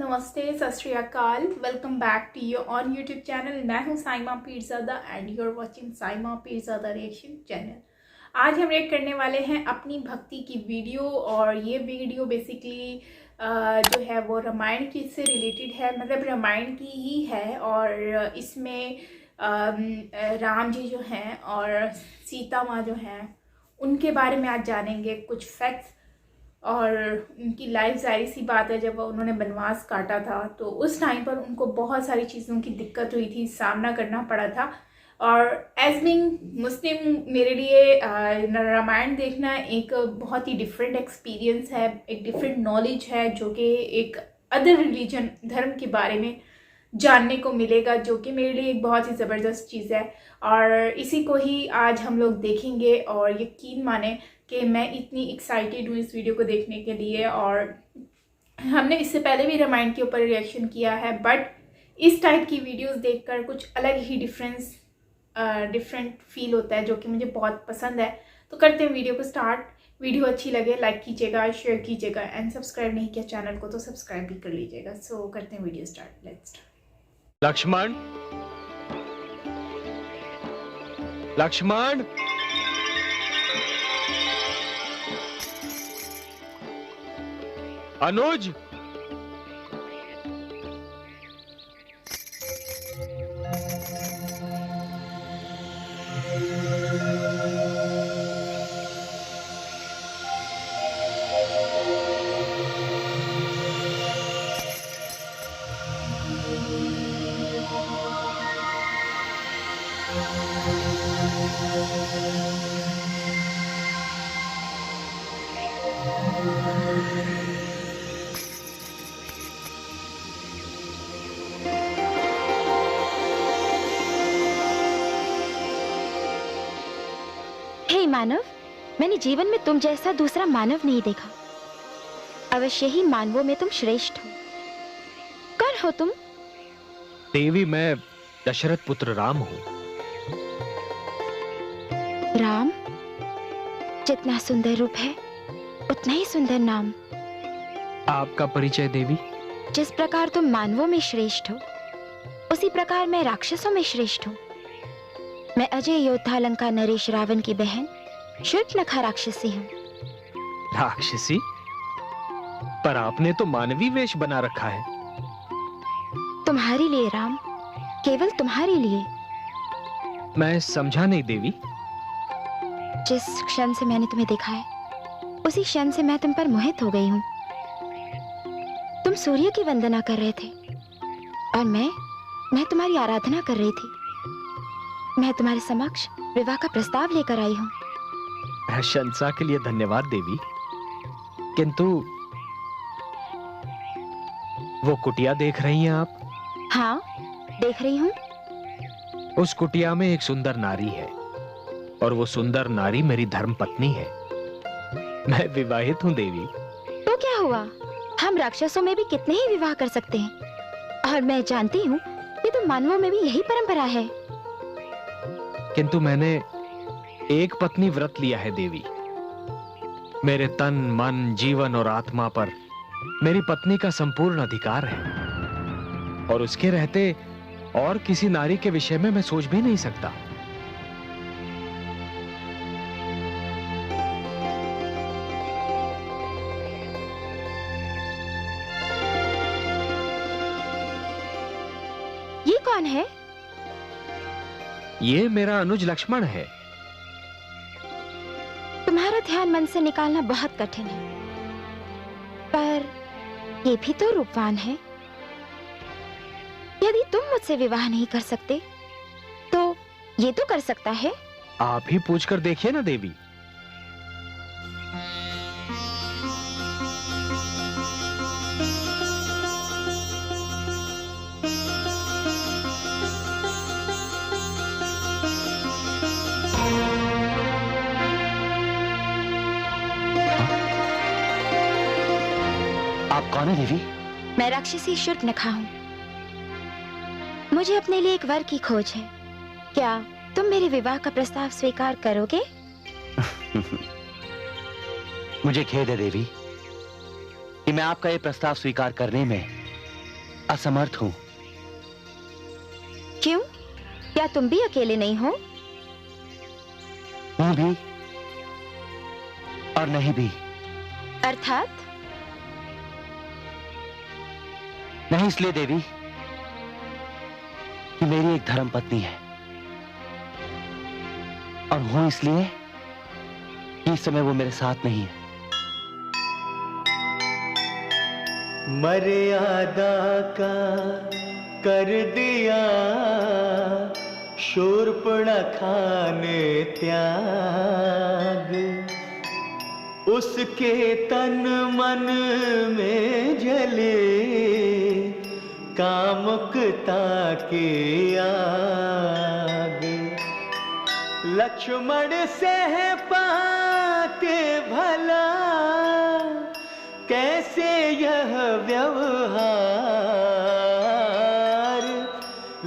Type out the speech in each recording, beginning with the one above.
नमस्ते, सत श्री अकाल। Welcome back to your on YouTube channel. मैं हूं Saima Pirzada and you are watching Saima Pirzada reaction channel. आज हम रिएक्ट करने वाले हैं अपनी भक्ति की वीडियो, और ये वीडियो बेसिकली जो है वो रामायण की से रिलेटेड है, मतलब रामायण की ही है। और इसमें राम जी जो हैं और सीता माँ जो हैं उनके बारे में आज जानेंगे कुछ फैक्ट्स। और उनकी लाइफ, जाहिर सी बात है, जब उन्होंने वनवास काटा था तो उस टाइम पर उनको बहुत सारी चीज़ों की दिक्कत हुई थी, सामना करना पड़ा था। और एज बिंग मुस्लिम मेरे लिए रामायण देखना एक बहुत ही डिफरेंट एक्सपीरियंस है, एक डिफरेंट नॉलेज है, जो कि एक अदर रिलीजन, धर्म के बारे में जानने को मिलेगा, जो कि मेरे लिए एक बहुत ही ज़बरदस्त चीज़ है। और इसी को ही आज हम लोग देखेंगे। और यकीन माने कि मैं इतनी एक्साइटेड हूँ इस वीडियो को देखने के लिए। और हमने इससे पहले भी रामायण के ऊपर रिएक्शन किया है, बट इस टाइप की वीडियोस देखकर कुछ अलग ही डिफरेंट फील होता है, जो कि मुझे बहुत पसंद है। तो करते हैं वीडियो को स्टार्ट। वीडियो अच्छी लगे लाइक कीजिएगा, शेयर कीजिएगा, एंड सब्सक्राइब नहीं किया चैनल को तो सब्सक्राइब भी कर लीजिएगा। सो करते हैं video start. Let's start. Lakshman, Lakshman, अनुज, हे मानव, मैंने जीवन में तुम जैसा दूसरा मानव नहीं देखा। अवश्य ही मानवों में तुम श्रेष्ठ हो। कौन हो तुम? देवी, मैं दशरथ पुत्र राम हूँ। राम? जितना सुंदर रूप है उतना ही सुंदर नाम। आपका परिचय देवी? जिस प्रकार तुम मानवों में श्रेष्ठ हो, उसी प्रकार मैं राक्षसों में श्रेष्ठ हूँ। मैं अजय योद्धा लंका नरेश रावण की बहन शूर्पणखा राक्षसी हूँ। राक्षसी? पर आपने तो मानवी वेश बना रखा है। तुम्हारे लिए राम, केवल तुम्हारे लिए। मैं समझा नहीं देवी। जिस क्षण से मैंने तुम्हें देखा है, उसी क्षण से मैं तुम पर मोहित हो गई हूँ। तुम सूर्य की वंदना कर रहे थे और मैं तुम्हारी आराधना कर रही थी। मैं तुम्हारे समक्ष विवाह का प्रस्ताव लेकर आई हूँ। प्रशंसा के लिए धन्यवाद देवी, किंतु वो कुटिया देख रही हैं आप? हाँ, देख रही हूँ। उस कुटिया में एक सुंदर नारी है, और वो सुंदर नारी मेरी धर्म पत्नी है। मैं विवाहित हूँ देवी। तो क्या हुआ, हम राक्षसों में भी कितने ही विवाह कर सकते हैं, और मैं जानती हूँ कि तुम मानवों में भी यही परंपरा है। किंतु मैंने एक पत्नी व्रत लिया है देवी। मेरे तन, मन, जीवन और आत्मा पर मेरी पत्नी का संपूर्ण अधिकार है, और उसके रहते और किसी नारी के विषय में मैं सोच भी नहीं सकता। ये कौन है? ये मेरा अनुज लक्ष्मण है। तुम्हारा ध्यान मन से निकालना बहुत कठिन है, पर ये भी तो रूपवान है। यदि तुम मुझसे विवाह नहीं कर सकते, तो ये तो कर सकता है। आप ही पूछकर देखिए ना देवी। आप कौन है देवी? मैं राक्षसी शूर्पणखा हूँ। मुझे अपने लिए एक वर की खोज है। क्या तुम मेरे विवाह का प्रस्ताव स्वीकार करोगे? मुझे खेद है देवी कि मैं आपका ये प्रस्ताव स्वीकार करने में असमर्थ हूं। क्यों? क्या तुम भी अकेले नहीं हो? हूं भी और नहीं भी। अर्थात? नहीं इसलिए देवी कि मेरी एक धर्म पत्नी है, और हूं इसलिए कि इस समय वो मेरे साथ नहीं है। मर्यादा का कर दिया शूर्पणखा ने त्याग, उसके तन मन में जले कामुकता की आग। लक्ष्मण से पाके भला कैसे यह व्यवहार,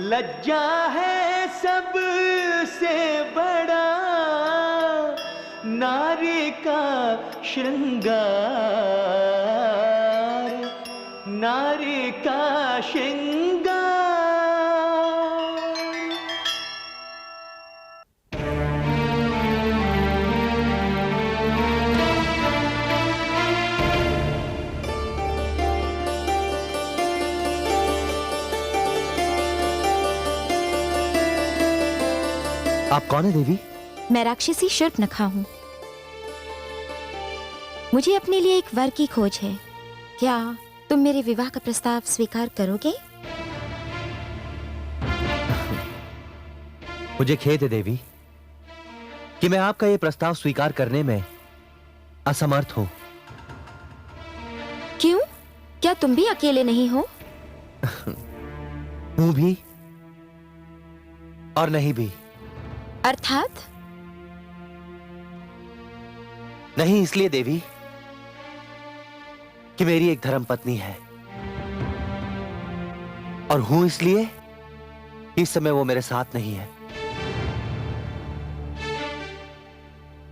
लज्जा है सबसे बड़ा नारी का श्रृंगार, नारी का श्रृंगार। आप कौन है देवी? मैं राक्षसी शूर्पणखा हूँ। मुझे अपने लिए एक वर की खोज है। क्या तुम मेरे विवाह का प्रस्ताव स्वीकार करोगे? मुझे खेद है देवी कि मैं आपका यह प्रस्ताव स्वीकार करने में असमर्थ हूं। क्यों? क्या तुम भी अकेले नहीं हो? हूं भी और नहीं भी। अर्थात? नहीं इसलिए देवी कि मेरी एक धर्म पत्नी है, और हूं इसलिए कि इस समय वो मेरे साथ नहीं है।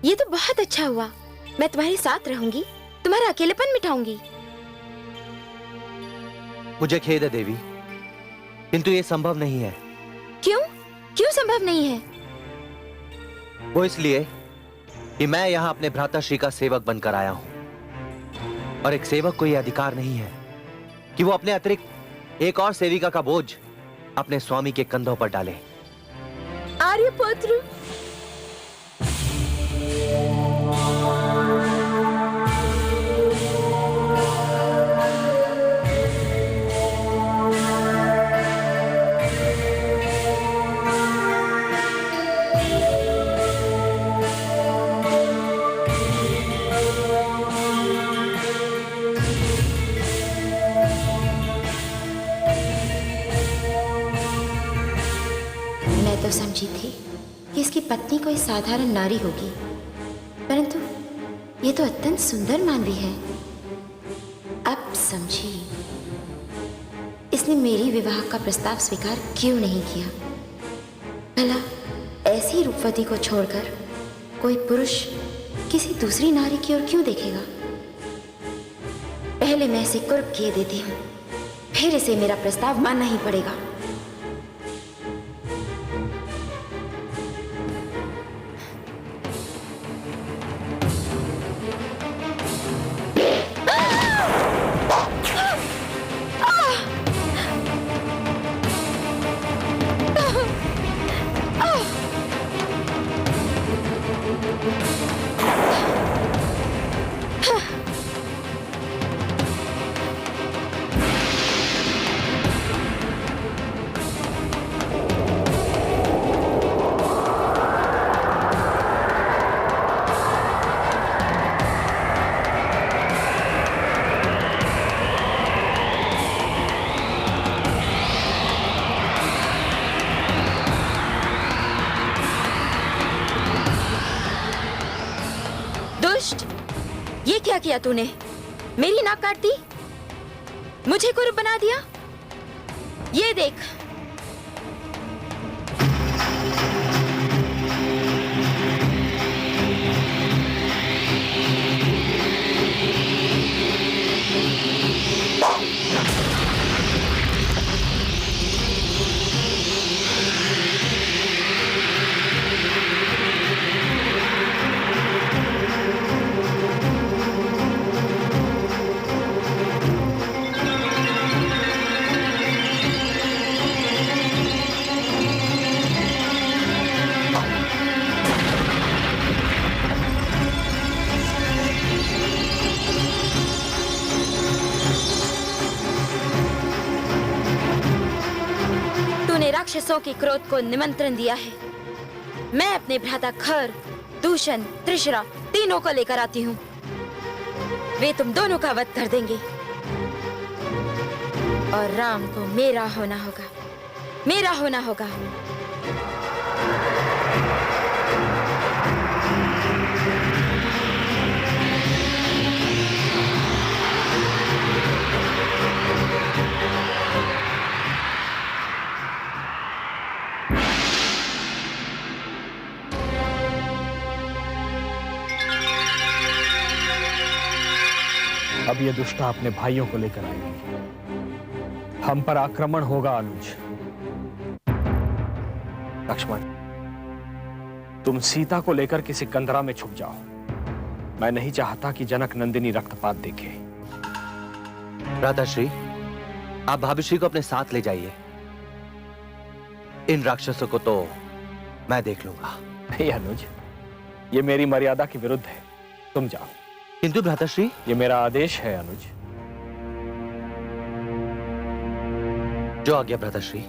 ये तो बहुत अच्छा हुआ। मैं तुम्हारे साथ रहूंगी, तुम्हारा अकेलेपन मिटाऊंगी। मुझे खेद है देवी, किंतु ये संभव नहीं है। क्यों? क्यों संभव नहीं है? वो इसलिए कि मैं यहां अपने भ्राताश्री का सेवक बनकर आया हूं, और एक सेवक को यह अधिकार नहीं है कि वो अपने अतिरिक्त एक और सेविका का बोझ अपने स्वामी के कंधों पर डाले। आर्यपुत्र, मैं तो समझी थी कि इसकी पत्नी कोई साधारण नारी होगी, परंतु ये तो अत्यंत सुंदर मानवी है। अब समझी इसने मेरी विवाह का प्रस्ताव स्वीकार क्यों नहीं किया। भला ऐसी रूपवती को छोड़कर कोई पुरुष किसी दूसरी नारी की ओर क्यों देखेगा? पहले मैं इसे कुर्ब किए देती हूँ, फिर इसे मेरा प्रस्ताव मानना ही पड़ेगा। दुष्ट, ये क्या किया तूने? मेरी नाक काट दी, मुझे कुरूप बना दिया। ये देख। राक्षसों के क्रोध को निमंत्रण दिया है। मैं अपने भ्राता खर, दूषण, त्रिशरा तीनों को लेकर आती हूँ। वे तुम दोनों का वध कर देंगे और राम को मेरा होना होगा, मेरा होना होगा। अब ये दुष्टा अपने भाइयों को लेकर आएगी। हम पर आक्रमण होगा अनुज। लक्ष्मण, तुम सीता को लेकर किसी कंदरा में छुप जाओ। मैं नहीं चाहता कि जनक नंदिनी रक्तपात देखे। भ्राताश्री, आप भाभीश्री को अपने साथ ले जाइए। इन राक्षसों को तो मैं देख लूंगा। नहीं अनुज, ये मेरी मर्यादा के विरुद्ध है। तुम जाओ। किंतु भ्राताश्री, ये मेरा आदेश है अनुज। जो आज्ञा भ्राताश्री।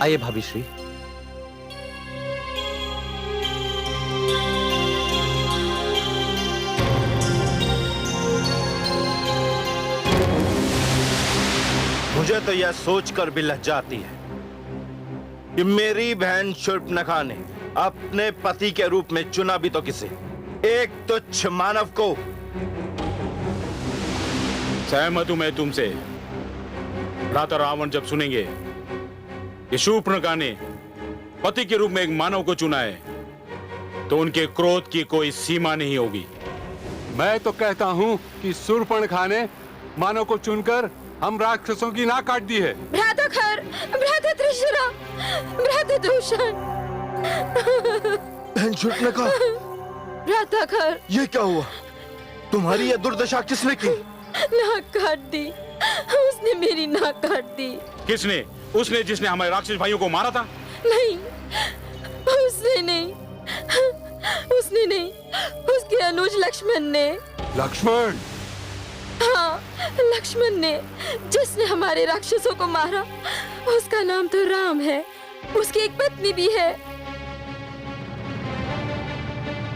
आइए भाभीश्री। मुझे तो यह सोचकर भी लज्जा आती है कि मेरी बहन शूर्पणखा ने अपने पति के रूप में चुना भी तो किसे, एक तुच्छ मानव को। सहमत हूं मैं तुमसे। भ्राता रावण जब सुनेंगे कि शूर्पणखा ने पति के रूप में एक मानव को चुना है, तो उनके क्रोध की कोई सीमा नहीं होगी। मैं तो कहता हूँ कि शूर्पणखा ने मानव को चुनकर हम राक्षसों की नाक काट दी है। भ्राता खर, भ्राता त्रिशरा, भ्राता दूषण। बहन शूर्पणखा, भ्राता खर, ये क्या हुआ? तुम्हारी यह दुर्दशा किसने की? नाक काट दी। उसने मेरी नाक काट दी। किसने? उसने जिसने हमारे राक्षस भाइयों को मारा था? नहीं, उसने नहीं, उसने नहीं, उसके अनुज लक्ष्मण ने। लक्ष्मण? हाँ, लक्ष्मण ने, जिसने हमारे राक्षसों को मारा। उसका नाम तो राम है। उसकी एक पत्नी भी है।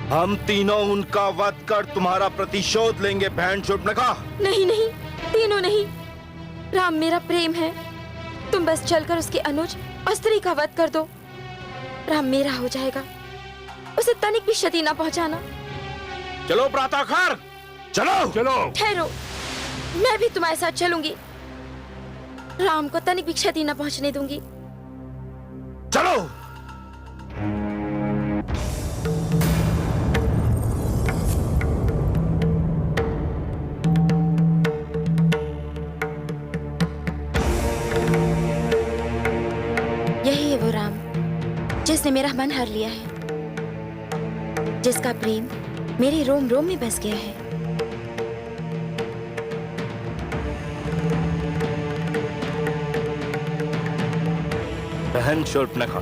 हम तीनों उनका वध कर तुम्हारा प्रतिशोध लेंगे बहन शूर्पणखा। नहीं नहीं, तीनों नहीं। राम मेरा प्रेम है। तुम बस चलकर उसके अनुज और स्त्री का वध कर दो। राम मेरा हो जाएगा। उसे तनिक भी क्षति ना पहुंचाना। चलो भ्राता खर, चलो चलो। ठहरो, मैं भी तुम्हारे साथ चलूंगी। राम को तनिक भी क्षति न पहुंचने दूंगी। चलो। यही है वो राम जिसने मेरा मन हर लिया है, जिसका प्रेम मेरे रोम रोम में बस गया है। बहन शूर्पणखा,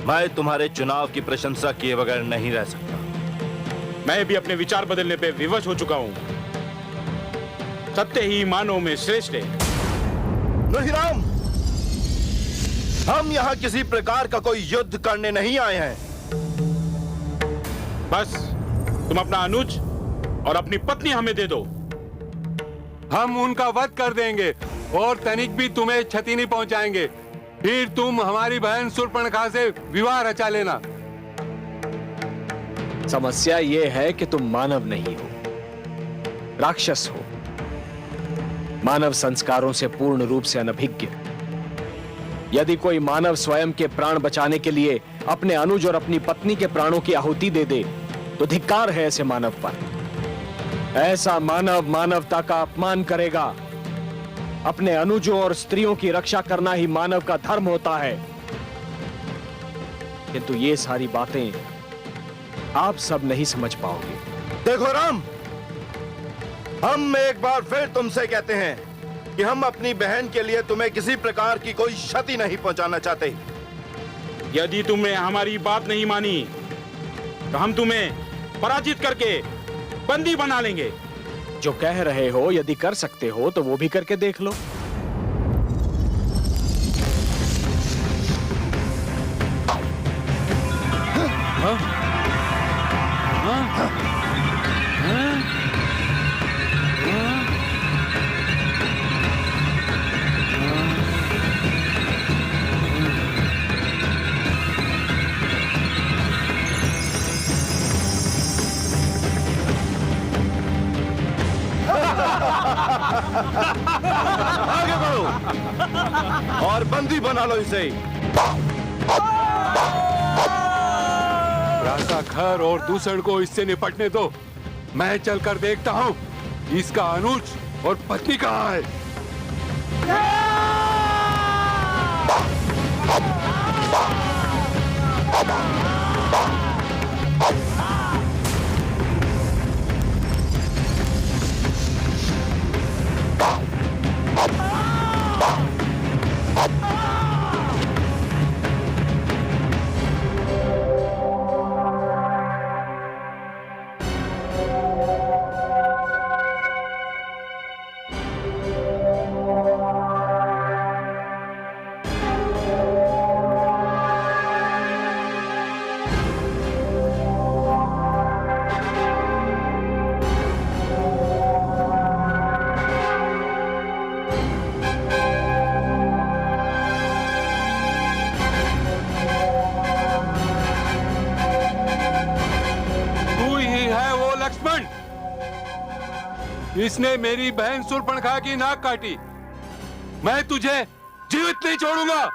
मैं तुम्हारे चुनाव की प्रशंसा किए बगैर नहीं रह सकता। मैं भी अपने विचार बदलने पे विवश हो चुका हूं। सत्य ही मानव में श्रेष्ठ है। नहीं राम, हम यहाँ किसी प्रकार का कोई युद्ध करने नहीं आए हैं। बस तुम अपना अनुज और अपनी पत्नी हमें दे दो। हम उनका वध कर देंगे और तनिक भी तुम्हें क्षति नहीं पहुंचाएंगे। फिर तुम हमारी बहन शूर्पणखा से विवाह रचा लेना। समस्या यह है कि तुम मानव नहीं हो, राक्षस हो। मानव संस्कारों से पूर्ण रूप से अनभिज्ञ। यदि कोई मानव स्वयं के प्राण बचाने के लिए अपने अनुज और अपनी पत्नी के प्राणों की आहुति दे दे, तो धिक्कार है ऐसे मानव पर। ऐसा मानव मानवता का अपमान करेगा। अपने अनुजों और स्त्रियों की रक्षा करना ही मानव का धर्म होता है। किंतु ये सारी बातें आप सब नहीं समझ पाओगे। देखो राम, हम एक बार फिर तुमसे कहते हैं कि हम अपनी बहन के लिए तुम्हें किसी प्रकार की कोई क्षति नहीं पहुंचाना चाहते। यदि तुमने हमारी बात नहीं मानी तो हम तुम्हें पराजित करके बंदी बना लेंगे जो कह रहे हो यदि कर सकते हो तो वो भी करके देख लो। आगे बढ़ो और बंदी बना लो इसे। रास्ता घर और दूसरे को इससे निपटने दो। मैं चलकर देखता हूँ इसका अनुज और पत्नी कहाँ है। इसने मेरी बहन शूर्पणखा की नाक काटी। मैं तुझे जीवित नहीं छोड़ूंगा।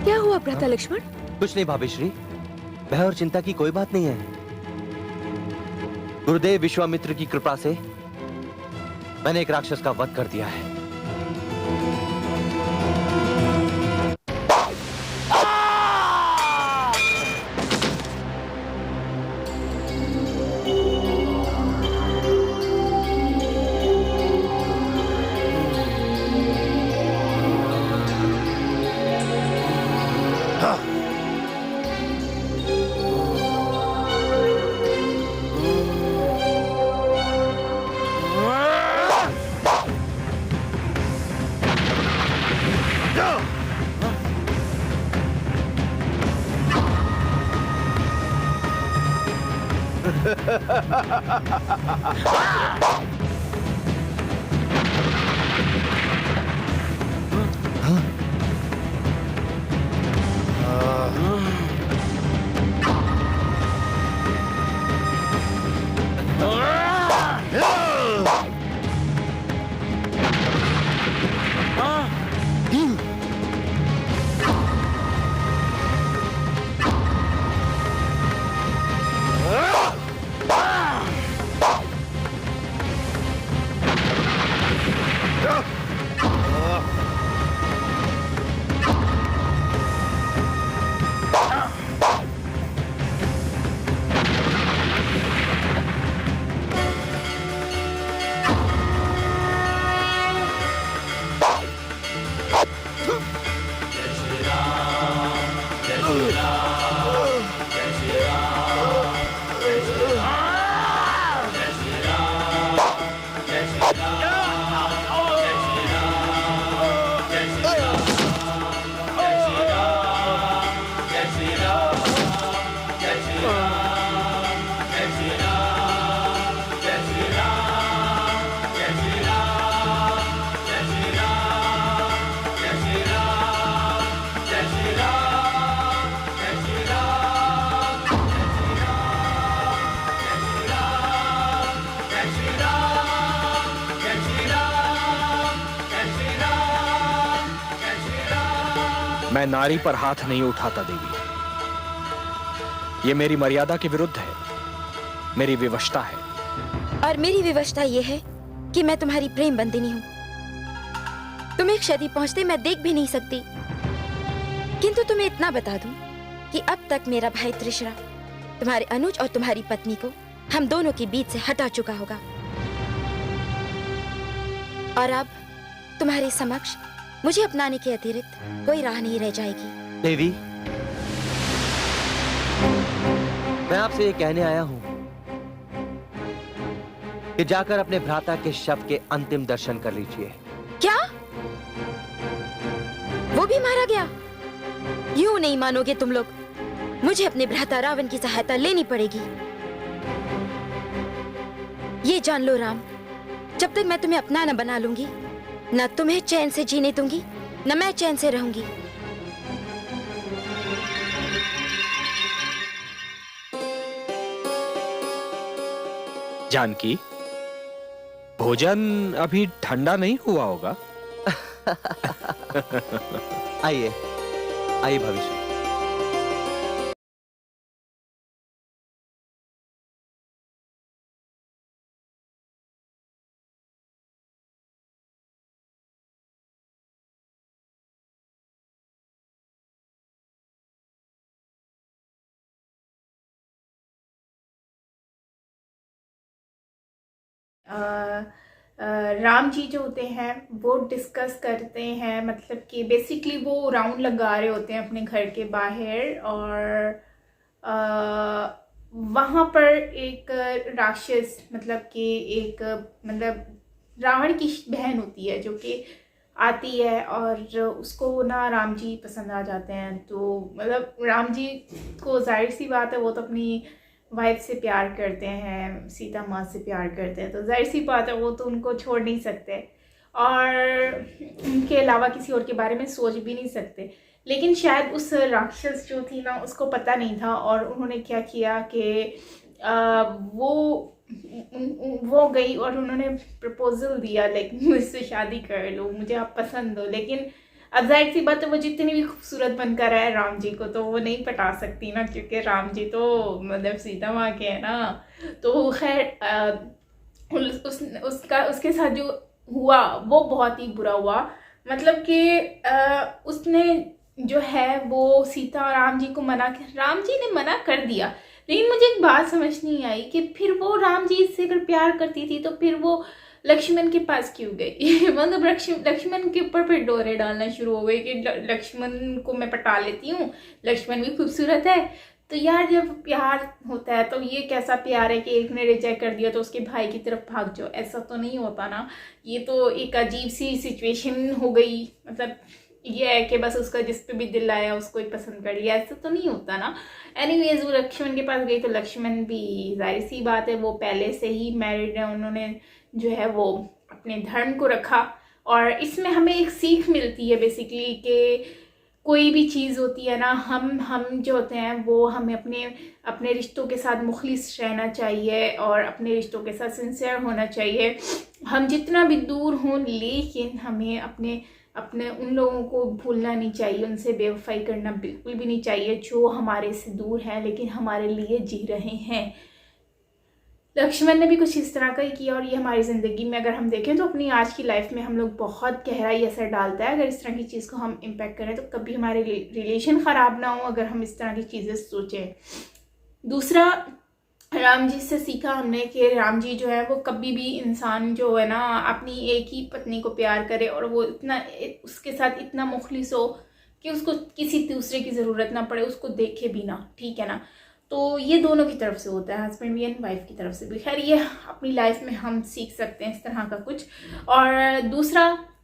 क्या हुआ भ्राता लक्ष्मण? कुछ नहीं भाभी श्री, भय और चिंता की कोई बात नहीं है। गुरुदेव विश्वामित्र की कृपा से मैंने एक राक्षस का वध कर दिया है। मैं नारी पर हाथ नहीं उठाता देवी। ये मेरी मर्यादा के विरुद्ध है, मेरी विवशता है। और मेरी विवशता ये है कि मैं तुम्हारी प्रेम बंदिनी हूँ। तुम्हें क्षति पहुंचते मैं देख भी नहीं सकती, किंतु तुम्हें इतना बता दूं कि अब तक मेरा भाई त्रिशरा तुम्हारे अनुज और तुम्हारी पत्नी को हम दोनों के बीच से हटा चुका होगा। और अब तुम्हारे समक्ष मुझे अपनाने के अतिरिक्त कोई राह नहीं रह जाएगी। देवी, मैं आपसे ये कहने आया हूं कि जाकर अपने भ्राता के शव के अंतिम दर्शन कर लीजिए। क्या? वो भी मारा गया? यूं नहीं मानोगे तुम लोग। मुझे अपने भ्राता रावण की सहायता लेनी पड़ेगी। ये जान लो राम, जब तक मैं तुम्हें अपना न बना लूंगी, न तुम्हें चैन से जीने दूंगी, न मैं चैन से रहूंगी। जानकी, भोजन अभी ठंडा नहीं हुआ होगा। आइए आइए भविष्य। राम जी जो होते हैं वो डिस्कस करते हैं, मतलब कि बेसिकली वो राउंड लगा रहे होते हैं अपने घर के बाहर, और वहाँ पर एक राक्षस, मतलब कि एक मतलब रावण की बहन होती है जो कि आती है, और उसको ना राम जी पसंद आ जाते हैं। तो मतलब राम जी को जाहिर सी बात है वो तो अपनी वाइफ से प्यार करते हैं, सीता माँ से प्यार करते हैं, तो जाहिर सी बात है वो तो उनको छोड़ नहीं सकते और उनके अलावा किसी और के बारे में सोच भी नहीं सकते। लेकिन शायद उस राक्षस जो थी ना उसको पता नहीं था, और उन्होंने क्या किया कि वो गई और उन्होंने प्रपोजल दिया, लाइक मुझसे शादी कर लो, मुझे आप पसंद हो। लेकिन अब जाहिर सी बात है वो जितनी भी खूबसूरत बनकर है राम जी को तो वो नहीं पटा सकती ना, क्योंकि राम जी तो मतलब सीता माँ के है ना। तो खैर उसके साथ जो हुआ वो बहुत ही बुरा हुआ, मतलब कि उसने जो है वो सीता और राम जी को राम जी ने मना कर दिया। लेकिन मुझे एक बात समझ नहीं आई कि फिर वो राम जी से अगर प्यार करती थी तो फिर वो लक्ष्मण के पास क्यों गई? मतलब लक्ष्मण के ऊपर फिर डोरे डालना शुरू हो गई कि लक्ष्मण को मैं पटा लेती हूँ, लक्ष्मण भी खूबसूरत है। तो यार जब प्यार होता है तो ये कैसा प्यार है कि एक ने रिजेक्ट कर दिया तो उसके भाई की तरफ भाग जाओ, ऐसा तो नहीं होता ना। ये तो एक अजीब सी सिचुएशन हो गई, मतलब ये है कि बस उसका जिस पे भी दिल आया उसको ही पसंद कर लिया, ऐसा तो नहीं होता ना। एनीवेज वो लक्ष्मण के पास गई तो लक्ष्मण भी जाहिर सी बात है वो पहले से ही मैरिड है, उन्होंने जो है वो अपने धर्म को रखा। और इसमें हमें एक सीख मिलती है बेसिकली कि कोई भी चीज़ होती है ना, हम जो होते हैं वो हमें अपने रिश्तों के साथ मुखलिस रहना चाहिए और अपने रिश्तों के साथ सिंसियर होना चाहिए। हम जितना भी दूर हों, लेकिन हमें अपने उन लोगों को भूलना नहीं चाहिए, उनसे बेवफाई करना बिल्कुल भी नहीं चाहिए जो हमारे से दूर हैं लेकिन हमारे लिए जी रहे हैं। लक्ष्मण ने भी कुछ इस तरह का ही किया, और ये हमारी ज़िंदगी में अगर हम देखें तो अपनी आज की लाइफ में हम लोग बहुत गहराई असर डालता है। अगर इस तरह की चीज़ को हम इम्पेक्ट करें तो कभी हमारे रिलेशन ख़राब ना हो अगर हम इस तरह की चीज़ें सोचें। दूसरा, राम जी से सीखा हमने कि राम जी जो है वो कभी भी इंसान जो है ना अपनी एक ही पत्नी को प्यार करे और वो उसके साथ इतना मुखलिस हो कि उसको किसी दूसरे की ज़रूरत ना पड़े, उसको देखे भी ना, ठीक है ना। तो ये दोनों की तरफ से होता है, हस्बैंड भी एंड वाइफ की तरफ से भी। खैर ये अपनी लाइफ में हम सीख सकते हैं इस तरह का कुछ। और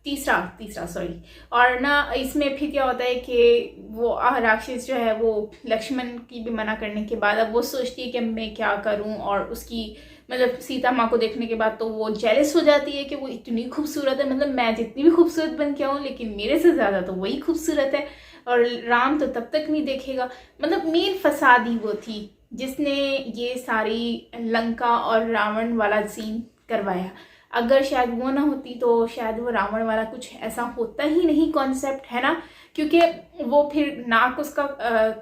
तीसरा सॉरी, और ना इसमें फिर क्या होता है कि वो राक्षस जो है वो लक्ष्मण की भी मना करने के बाद अब वो सोचती है कि मैं क्या करूं, और उसकी मतलब सीता माँ को देखने के बाद तो वो जेलस हो जाती है कि वो इतनी खूबसूरत है, मतलब मैं जितनी भी खूबसूरत बन के आऊँ लेकिन मेरे से ज़्यादा तो वही खूबसूरत है, और राम तो तब तक नहीं देखेगा। मतलब मेन फसाद ही वो थी जिसने ये सारी लंका और रावण वाला सीन करवाया। अगर शायद वो ना होती तो शायद वो रावण वाला कुछ ऐसा होता ही नहीं कॉन्सेप्ट, है ना, क्योंकि वो फिर नाक उसका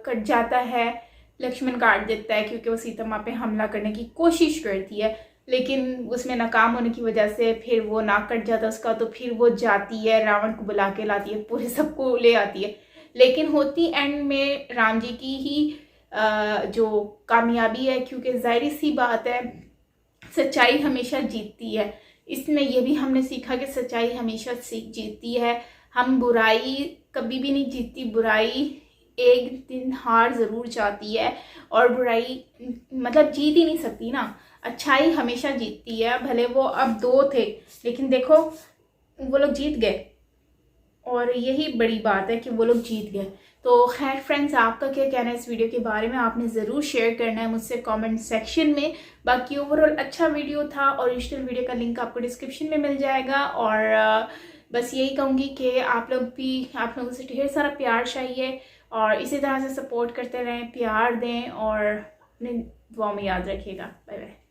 कट जाता है, लक्ष्मण काट देता है क्योंकि वो सीता माँ पे हमला करने की कोशिश करती है, लेकिन उसमें नाकाम होने की वजह से फिर वो नाक कट जाता है उसका, तो फिर वो जाती है रावण को बुला के लाती है, पूरे सबको ले आती है, लेकिन होती एंड में राम जी की ही जो कामयाबी है, क्योंकि जाहिर सी बात है सच्चाई हमेशा जीतती है। इसमें यह भी हमने सीखा कि सच्चाई हमेशा जीतती है, हम बुराई कभी भी नहीं जीतती, बुराई एक दिन हार ज़रूर जाती है और बुराई मतलब जीत ही नहीं सकती ना, अच्छाई हमेशा जीतती है। भले वो अब 2 थे लेकिन देखो वो लोग जीत गए, और यही बड़ी बात है कि वो लोग जीत गए। तो खैर फ्रेंड्स, आपका क्या कहना है इस वीडियो के बारे में, आपने ज़रूर शेयर करना है मुझसे कमेंट सेक्शन में। बाकी ओवरऑल अच्छा वीडियो था, ओरिजिनल वीडियो का लिंक आपको डिस्क्रिप्शन में मिल जाएगा। और बस यही कहूँगी कि आप लोगों से ढेर सारा प्यार चाहिए और इसी तरह से सपोर्ट करते रहें, प्यार दें और अपने दुआ में याद रखिएगा। Bye bye.